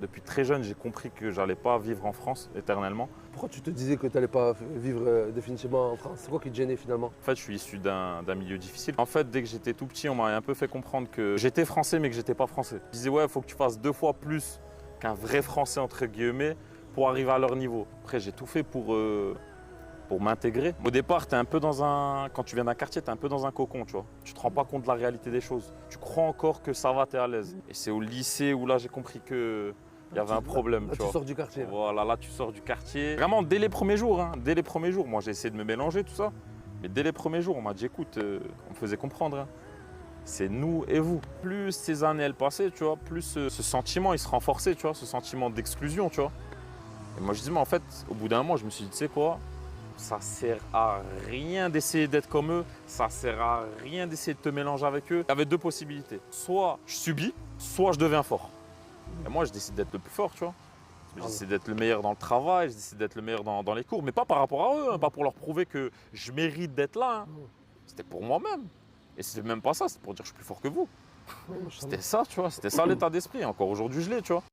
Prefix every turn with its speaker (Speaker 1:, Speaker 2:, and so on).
Speaker 1: Depuis très jeune, j'ai compris que j'allais pas vivre en France éternellement.
Speaker 2: Pourquoi tu te disais que tu n'allais pas vivre définitivement en France? C'est quoi qui te gênait finalement?
Speaker 1: En fait, je suis issu d'un milieu difficile. En fait, dès que j'étais tout petit, on m'a un peu fait comprendre que j'étais français, mais que j'étais pas français. Je disais, ouais, il faut que tu fasses 2 fois plus qu'un vrai français, entre guillemets, pour arriver à leur niveau. Après, j'ai tout fait pour m'intégrer. Au départ, quand tu viens d'un quartier, tu es un peu dans un cocon, tu vois. Tu te rends pas compte de la réalité des choses. Tu crois encore que ça va, tu es à l'aise. Et c'est au lycée où là, j'ai compris que il y avait un problème,
Speaker 2: Là,
Speaker 1: tu vois.
Speaker 2: sors du quartier.
Speaker 1: Voilà, là, tu sors du quartier. Vraiment, dès les premiers jours, hein, dès les premiers jours. Moi, j'ai essayé de me mélanger, tout ça. Mais dès les premiers jours, on m'a dit, écoute, on me faisait comprendre, hein, c'est nous et vous. Plus ces années, elles passaient, tu vois, plus ce sentiment, il se renforçait, tu vois, ce sentiment d'exclusion, tu vois. Et moi, je dis, mais en fait, au bout d'un moment, je me suis dit, tu sais quoi, ça sert à rien d'essayer d'être comme eux, ça sert à rien d'essayer de te mélanger avec eux. Il y avait 2 possibilités. Soit je subis, soit je deviens fort. Et moi, je décide d'être le plus fort, tu vois. Je décide d'être le meilleur dans le travail, je décide d'être le meilleur dans les cours, mais pas par rapport à eux, hein, pas pour leur prouver que je mérite d'être là. Hein. C'était pour moi-même. Et c'était même pas ça, c'était pour dire que je suis plus fort que vous. C'était ça, tu vois, c'était ça l'état d'esprit. Encore aujourd'hui, je l'ai, tu vois.